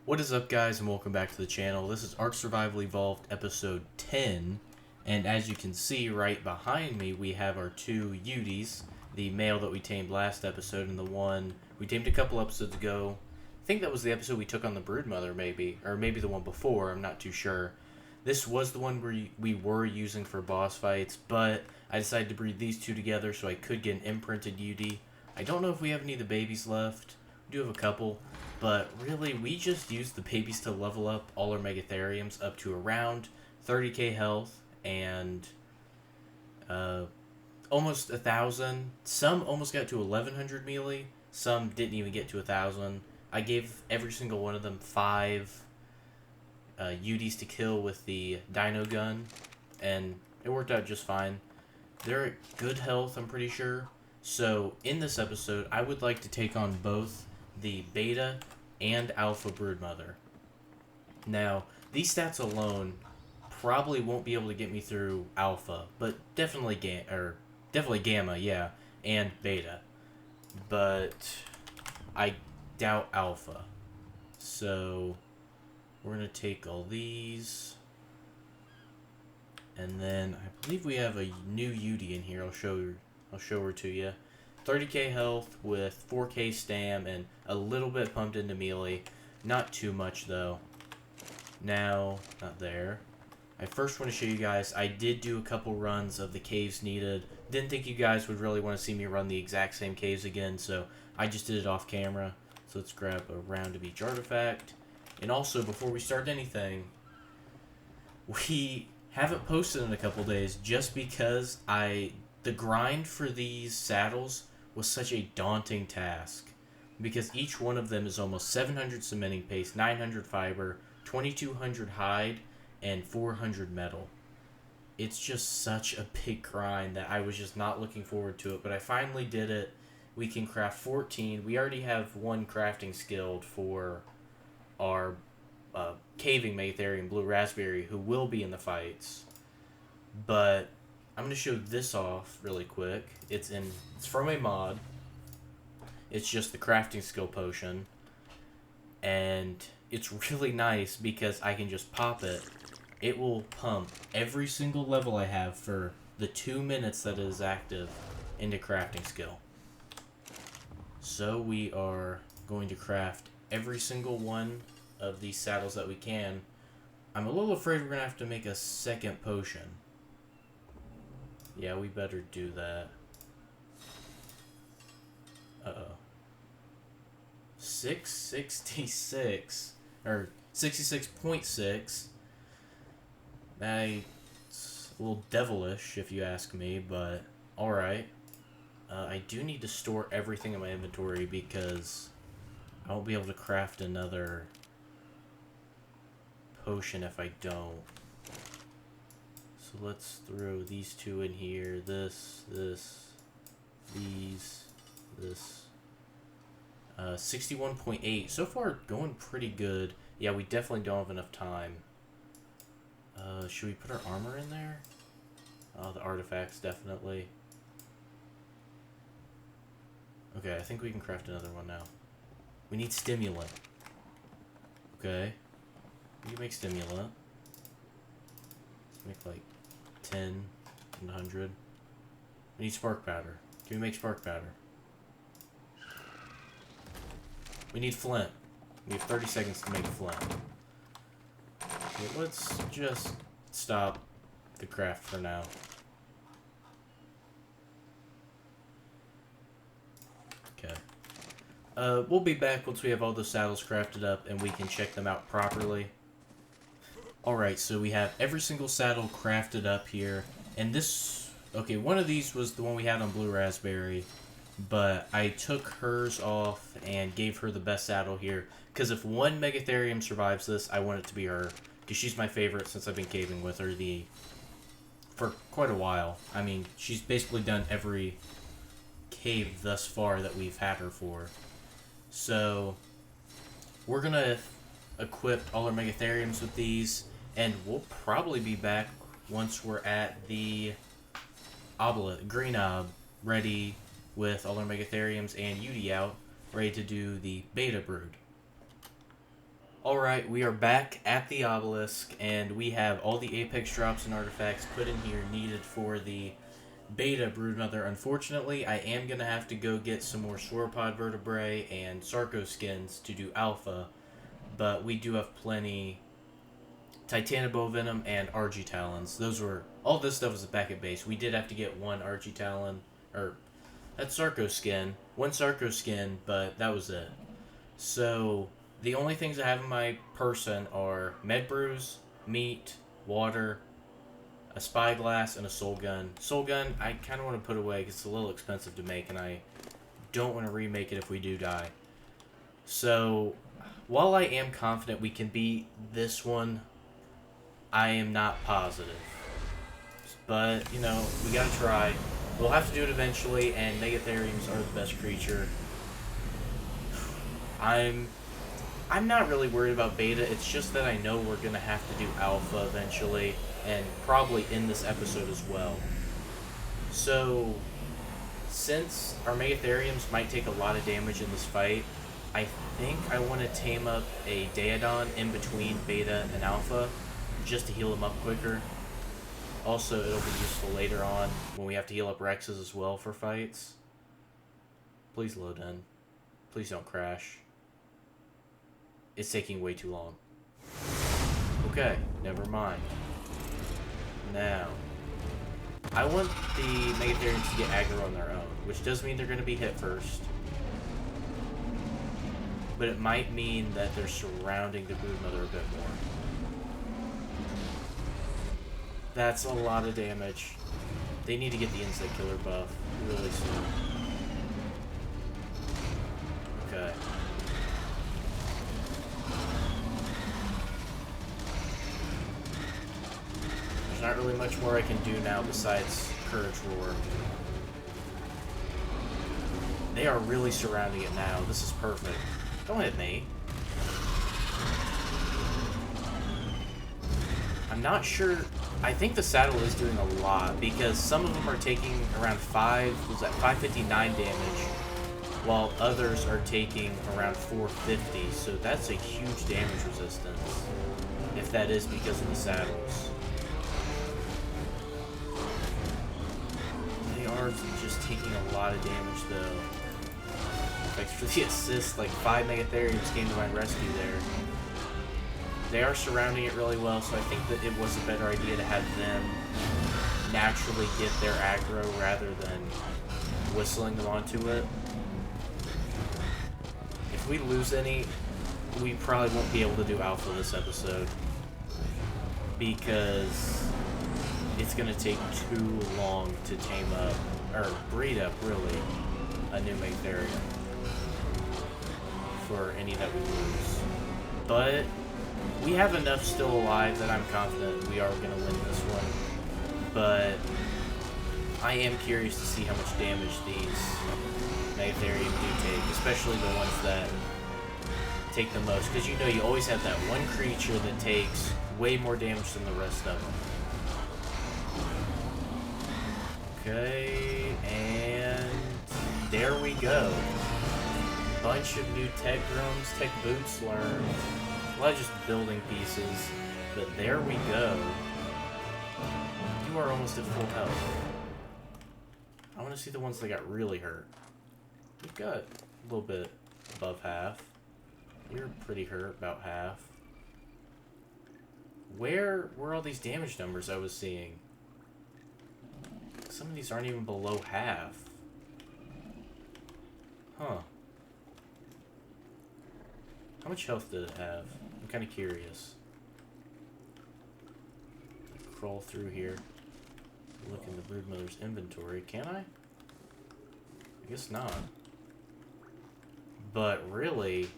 What is up, guys, and welcome back to the channel. This is ARK Survival Evolved episode 10, and as you can see right behind me, we have our two Uties, the male that we tamed last episode and the one we tamed a couple episodes ago. I think that was the episode we took on the Broodmother, maybe, or maybe the one before, I'm not too sure. This was the one we were using for boss fights, but I decided to breed these two together so I could get an imprinted UD. I don't know if we have any of the babies left. We do have a couple. But really, we just used the babies to level up all our Megatheriums up to around 30k health and almost 1,000. Some almost got to 1,100 melee. Some didn't even get to 1,000. I gave every single one of them 5 UDs to kill with the Dino Gun, and it worked out just fine. They're at good health, I'm pretty sure. So, in this episode, I would like to take on both the Beta and Alpha Broodmother. Now, these stats alone probably won't be able to get me through Alpha, but definitely Gamma, yeah, and Beta. But I doubt Alpha. So we're gonna take all these, and then I believe we have a new UD in here. I'll show her to you. 30k health with 4k stam and a little bit pumped into melee. Not too much though. Now, not there. I first want to show you guys, I did do a couple runs of the caves needed. Didn't think you guys would really want to see me run the exact same caves again, so I just did it off camera. So let's grab a round of each artifact. And also, before we start anything, we haven't posted in a couple days just because the grind for these saddles was such a daunting task, because each one of them is almost 700 cementing paste, 900 fiber, 2200 hide, and 400 metal. It's just such a big grind that I was just not looking forward to it, but I finally did it. We can craft 14. We already have one crafting skilled for our caving Megatherium Blue Raspberry, who will be in the fights, but I'm going to show this off really quick. It's from a mod. It's just the crafting skill potion. And it's really nice because I can just pop it. It will pump every single level I have for the 2 minutes that it is active into crafting skill. So we are going to craft every single one of these saddles that we can. I'm a little afraid we're going to have to make a second potion. Yeah, we better do that. Uh-oh. 666. Or 66.6. That's a little devilish, if you ask me, but alright. I do need to store everything in my inventory because I won't be able to craft another potion if I don't. So let's throw these two in here. This. 61.8. So far, going pretty good. Yeah, we definitely don't have enough time. Should we put our armor in there? Oh, the artifacts, definitely. Okay, I think we can craft another one now. We need stimulant. Okay. We can make stimulant. Make like 10 and 100. We need spark powder. Can we make spark powder? We need flint. We have 30 seconds to make flint. Okay, let's just stop the craft for now. Okay. We'll be back once we have all the saddles crafted up and we can check them out properly. Alright, so we have every single saddle crafted up here, and this, okay, one of these was the one we had on Blue Raspberry, but I took hers off and gave her the best saddle here, because if one Megatherium survives this, I want it to be her, because she's my favorite since I've been caving with her for quite a while. I mean, she's basically done every cave thus far that we've had her for. So, we're going to equip all our Megatheriums with these, and we'll probably be back once we're at the Green Ob, ready with all our Megatheriums and UD out, ready to do the Beta Brood. Alright, we are back at the obelisk, and we have all the apex drops and artifacts put in here needed for the beta Broodmother. Unfortunately, I am going to have to go get some more sauropod vertebrae and sarco skins to do alpha, but we do have plenty Titanobovenom and Argytalons. all this stuff is back at base. We did have to get one Argytalon, or that's sarco skin, one sarco skin, but that was it. So the only things I have in my person are med brews, meat, water, a spyglass, and a soul gun. Soul gun, I kind of want to put away because it's a little expensive to make, and I don't want to remake it if we do die. So, while I am confident we can beat this one, I am not positive. But, you know, we gotta try. We'll have to do it eventually, and Megatheriums are the best creature. I'm not really worried about beta, it's just that I know we're gonna have to do alpha eventually, and probably in this episode as well. So, since our Megatheriums might take a lot of damage in this fight, I think I want to tame up a Daedon in between beta and alpha, just to heal them up quicker. Also, it'll be useful later on when we have to heal up Rexes as well for fights. Please load in. Please don't crash. It's taking way too long. Okay, never mind. Now, I want the Megatheriums to get aggro on their own, which does mean they're going to be hit first. But it might mean that they're surrounding the Broodmother a bit more. That's a lot of damage. They need to get the insect killer buff really soon. Okay. There's not really much more I can do now besides Courage Roar. They are really surrounding it now. This is perfect. Don't hit me. I'm not sure. I think the saddle is doing a lot because some of them are taking around 559 damage, while others are taking around 450. So that's a huge damage resistance, if that is because of the saddles. They are just taking a lot of damage though. Thanks for the assist, like 5 Megatheriums came to my rescue there. They are surrounding it really well, so I think that it was a better idea to have them naturally get their aggro rather than whistling them onto it. If we lose any, we probably won't be able to do alpha this episode, because it's going to take too long to tame up, or breed up really, a new Megatherium for any that we lose. But we have enough still alive that I'm confident we are going to win this one. But I am curious to see how much damage these Megatherium do take, especially the ones that take the most. Because you know you always have that one creature that takes way more damage than the rest of them. Okay, and there we go. Bunch of new tech drums, tech boots learned. A lot of just building pieces, but there we go. You are almost at full health. I want to see the ones that got really hurt. You've got a little bit above half. You're pretty hurt, about half. Where were all these damage numbers I was seeing? Some of these aren't even below half. Huh. How much health did it have? I'm kind of curious. Crawl through here. Look in the Broodmother's inventory. Can I? I guess not. But really,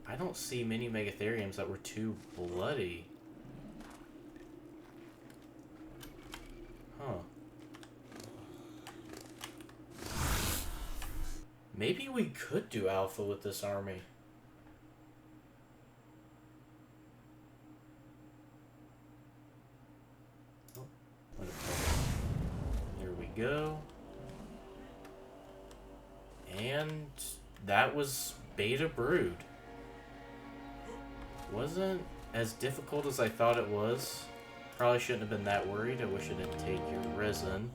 I don't see many Megatheriums that were too bloody. Huh. Maybe we could do alpha with this army. There we go. And that was Beta Brood. Wasn't as difficult as I thought it was. Probably shouldn't have been that worried. I wish I didn't take your resin.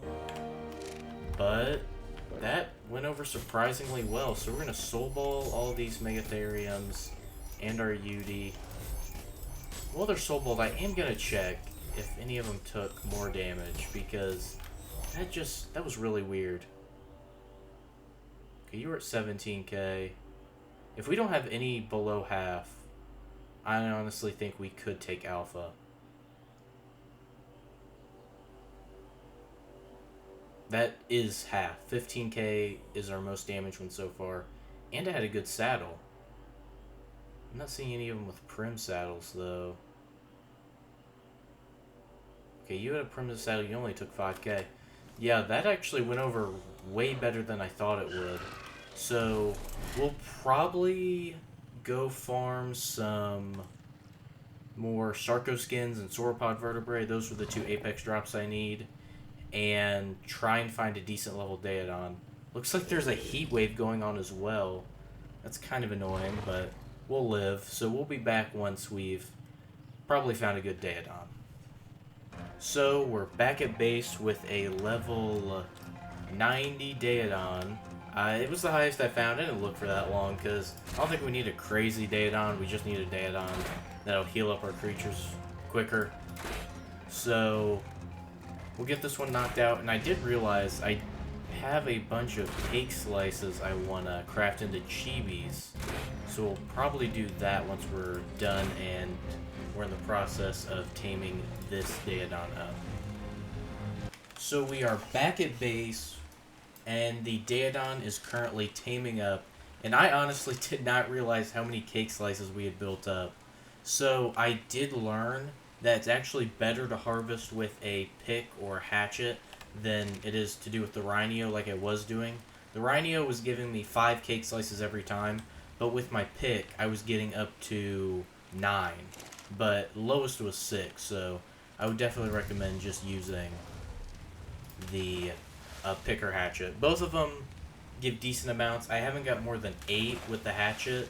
But that went over surprisingly well. So we're going to soul ball all these Megatheriums and our UD. While they're soul balled, I am going to check if any of them took more damage, because that was really weird. Okay, you were at 17k. If we don't have any below half, I honestly think we could take alpha. That is half. 15k is our most damaged one so far. And I had a good saddle. I'm not seeing any of them with prim saddles, though. Okay, you had a prim saddle. You only took 5k. Yeah, that actually went over way better than I thought it would. So, we'll probably go farm some more Sarco skins and sauropod vertebrae. Those were the 2 apex drops I need. And try and find a decent level Daedon. Looks like there's a heat wave going on as well. That's kind of annoying, but we'll live. So we'll be back once we've probably found a good Daedon. So we're back at base with a level 90 Daedon. It was the highest I found. I didn't look for that long because I don't think we need a crazy Daedon. We just need a Daedon that'll heal up our creatures quicker. So we'll get this one knocked out. And I did realize I have a bunch of cake slices I want to craft into chibis. So we'll probably do that once we're done and we're in the process of taming this Daedon up. So we are back at base, and the Daedon is currently taming up, and I honestly did not realize how many cake slices we had built up. So I did learn that it's actually better to harvest with a pick or hatchet than it is to do with the Rhino like I was doing. The Rhino was giving me 5 cake slices every time, but with my pick I was getting up to 9. But lowest was 6, so I would definitely recommend just using the pick or hatchet. Both of them give decent amounts. I haven't got more than 8 with the hatchet,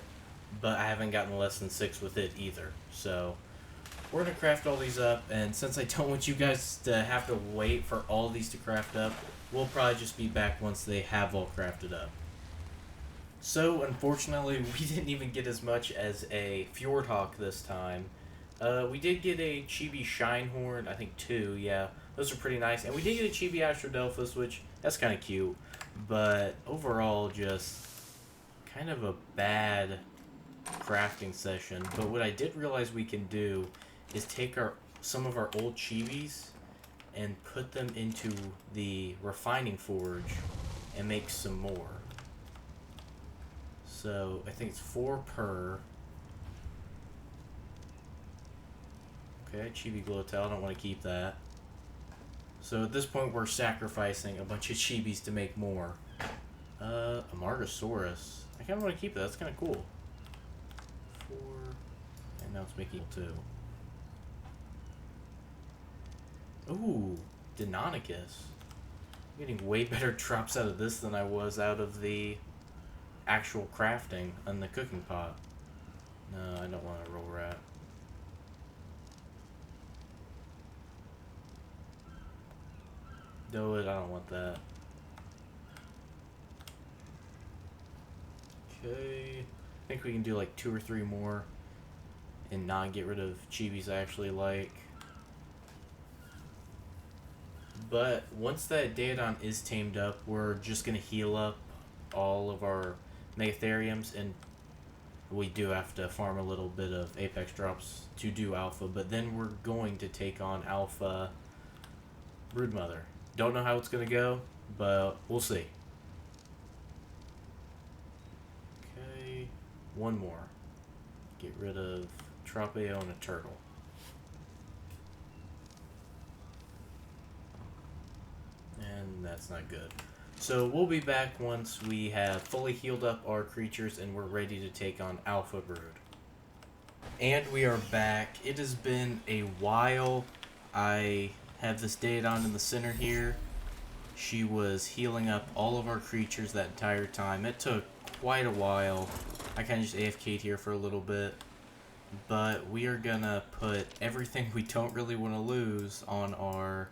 but I haven't gotten less than 6 with it either. So we're going to craft all these up, and since I don't want you guys to have to wait for all these to craft up, we'll probably just be back once they have all crafted up. So, unfortunately, we didn't even get as much as a Fjord Hawk this time. We did get a Chibi Shinehorn, I think 2, yeah. Those are pretty nice. And we did get a Chibi Astrodelphus, which, that's kind of cute. But, overall, just kind of a bad crafting session. But what I did realize we can do is take some of our old chibis and put them into the refining forge and make some more. So, I think it's 4 per. Okay, Chibi Glowtail, I don't want to keep that. So at this point we're sacrificing a bunch of chibis to make more. Amargasaurus. I kind of want to keep that, that's kind of cool. 4, and now it's making 2. Ooh, Deinonychus. I'm getting way better drops out of this than I was out of the actual crafting on the cooking pot. No, I don't want a roll rat. Do it, I don't want that. Okay, I think we can do like 2 or 3 more and not get rid of chibis I actually like. But once that Daedon is tamed up, we're just going to heal up all of our Megatheriums, and we do have to farm a little bit of Apex drops to do Alpha, but then we're going to take on Alpha Broodmother. Don't know how it's going to go, but we'll see. Okay, 1 more. Get rid of Tropeo and a turtle. And that's not good. So we'll be back once we have fully healed up our creatures and we're ready to take on Alpha Brood. And we are back. It has been a while. I have this Daedon in the center here. She was healing up all of our creatures that entire time. It took quite a while. I kind of just AFK'd here for a little bit. but we are gonna put everything we don't really want to lose on our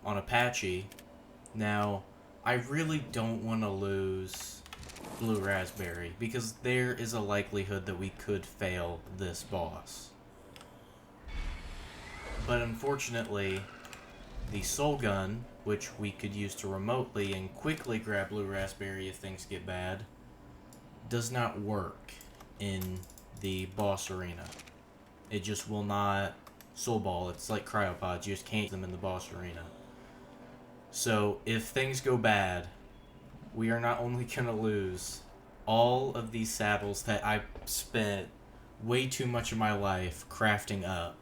on Apache. Now, I really don't want to lose Blue Raspberry because there is a likelihood that we could fail this boss. But unfortunately, the Soul Gun, which we could use to remotely and quickly grab Blue Raspberry if things get bad, does not work in the boss arena. It just will not Soul Ball. It's like cryopods. You just can't use them in the boss arena. So if things go bad, we are not only going to lose all of these saddles that I spent way too much of my life crafting up,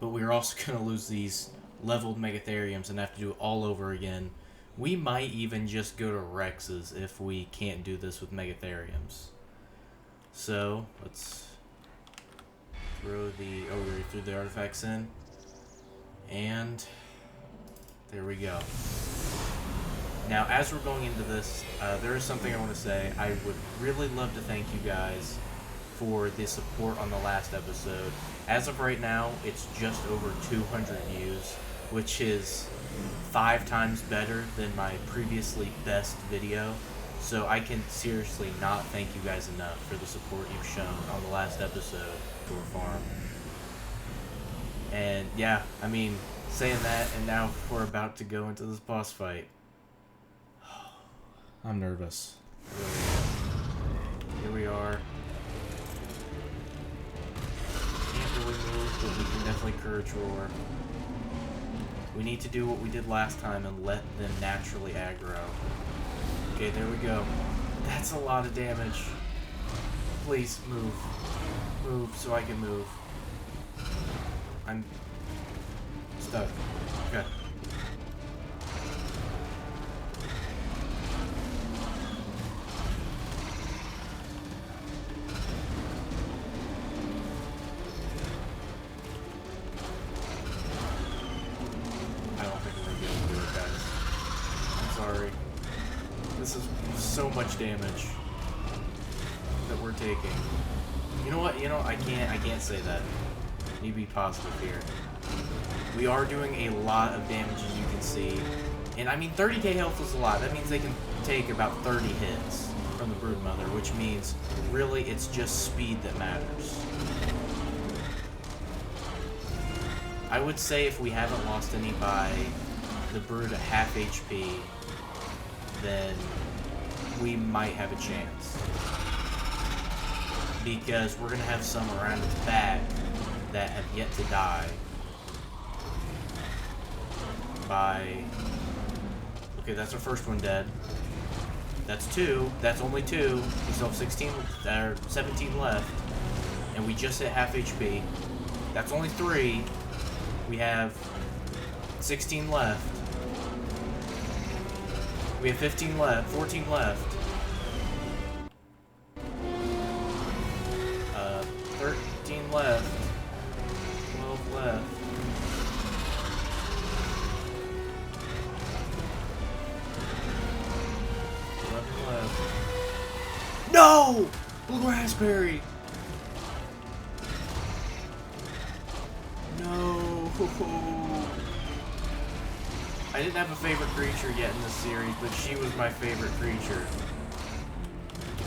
but we're also going to lose these leveled Megatheriums and have to do it all over again. We might even just go to Rex's if we can't do this with Megatheriums. So, let's throw the... Oh, we already threw the artifacts in. And there we go. Now, as we're going into this, there is something I want to say. I would really love to thank you guys for the support on the last episode. As of right now, it's just over 200 views, which is 5 times better than my previously best video. So I can seriously not thank you guys enough for the support you've shown on the last episode, Tour Farm. And yeah, I mean, saying that, and now we're about to go into this boss fight. I'm nervous. Here we are. Can't really move, but we can definitely Courage Roar. We need to do what we did last time and let them naturally aggro. Okay, there we go. That's a lot of damage. Please, move. Move so I can move. I'm stuck. Okay. So much damage that we're taking. You know what? I can't say that. I need to be positive here. We are doing a lot of damage, as you can see. And I mean, 30k health is a lot. That means they can take about 30 hits from the Broodmother, which means really it's just speed that matters. I would say if we haven't lost any by the Brood at half HP, then we might have a chance. Because we're going to have some around its back that have yet to die by... Okay, that's our first one dead. That's 2. That's only 2. We still have 17 left. And we just hit half HP. That's only 3. We have 16 left. We have 15 left, 14 left. 13 left. 12 left. No! Blue Raspberry! No! I didn't have a favorite creature yet in this series, but she was my favorite creature.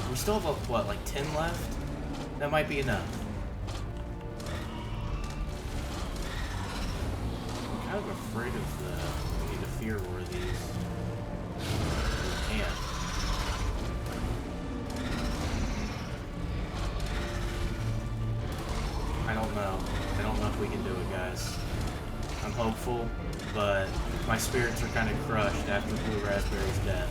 We still have, what, like 10 left? That might be enough. I'm kind of afraid of the... We need to fear where these... We can't. I don't know. I don't know if we can do it, guys. I'm hopeful, but my spirits are kind of crushed after Blue Raspberry's death.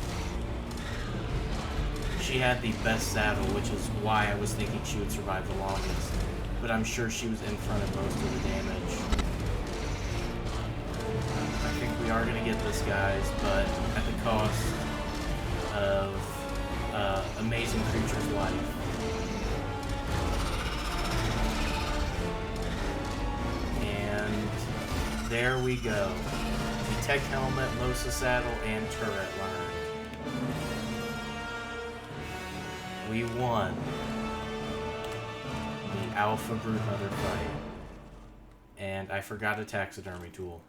She had the best saddle, which is why I was thinking she would survive the longest. But I'm sure she was in front of most of the damage. I think we are going to get this, guys, but at the cost of amazing creature's life. There we go. The Tech Helmet, Losa Saddle, and Turret line. we won the Alpha Broodmother fight. And I forgot a taxidermy tool.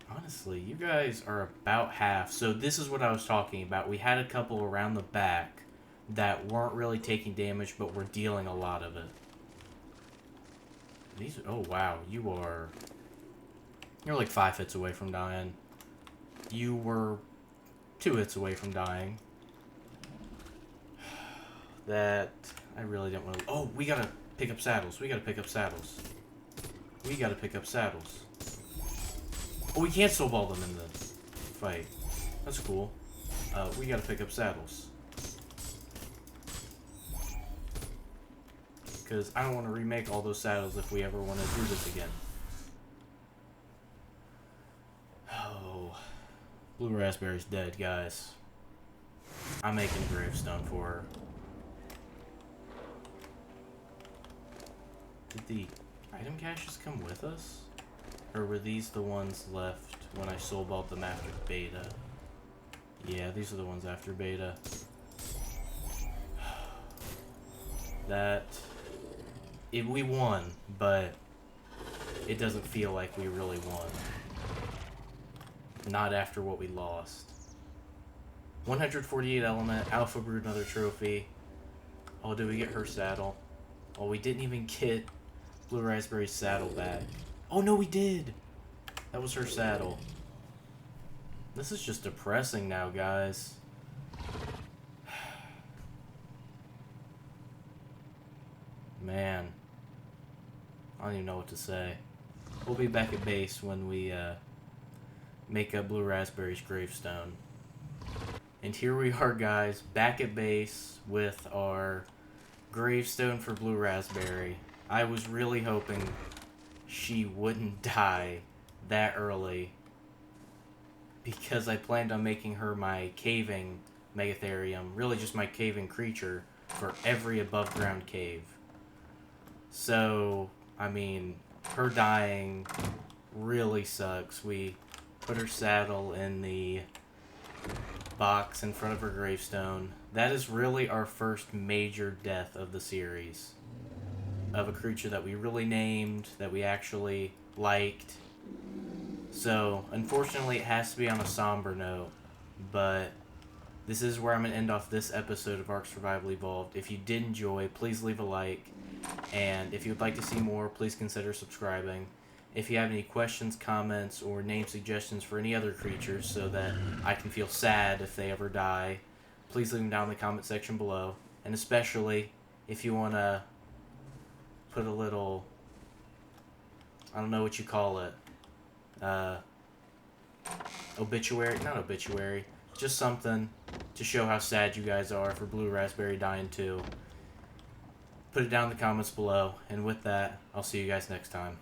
Honestly, you guys are about half. So this is what I was talking about. We had a couple around the back that weren't really taking damage, but were dealing a lot of it. These, oh wow, you're like 5 hits away from dying. You were 2 hits away from dying. That, I really don't want to, oh, we gotta pick up saddles. We gotta pick up saddles. We gotta pick up saddles. Oh, we can't soul ball them in the fight. That's cool. We gotta pick up saddles. Because I don't want to remake all those saddles if we ever want to do this again. Oh. Blue Raspberry's dead, guys. I'm making a gravestone for her. Did the item caches come with us? Or were these the ones left when I soulballed them after beta? Yeah, these are the ones after beta. We won, but it doesn't feel like we really won. Not after what we lost. 148 element, Alpha Broodmother trophy. Oh, did we get her saddle? Oh, we didn't even get Blue Raspberry's saddle back. Oh, no, we did! That was her saddle. This is just depressing now, guys. Man. I don't even know what to say. We'll be back at base when we make up Blue Raspberry's gravestone. And here we are, guys, back at base with our gravestone for Blue Raspberry. I was really hoping she wouldn't die that early, because I planned on making her my caving Megatherium, really just my caving creature for every above ground cave. So, I mean, her dying really sucks. We put her saddle in the box in front of her gravestone. That is really our first major death of the series. Of a creature that we really named, that we actually liked. So, unfortunately, it has to be on a somber note, but this is where I'm going to end off this episode of ARK Survival Evolved. If you did enjoy, please leave a like, and if you would like to see more, please consider subscribing. If you have any questions, comments, or name suggestions for any other creatures so that I can feel sad if they ever die, please leave them down in the comment section below. And especially, if you want to put a little, I don't know what you call it, obituary, not obituary, just something to show how sad you guys are for Blue Raspberry dying too. Put it down in the comments below, and with that, I'll see you guys next time.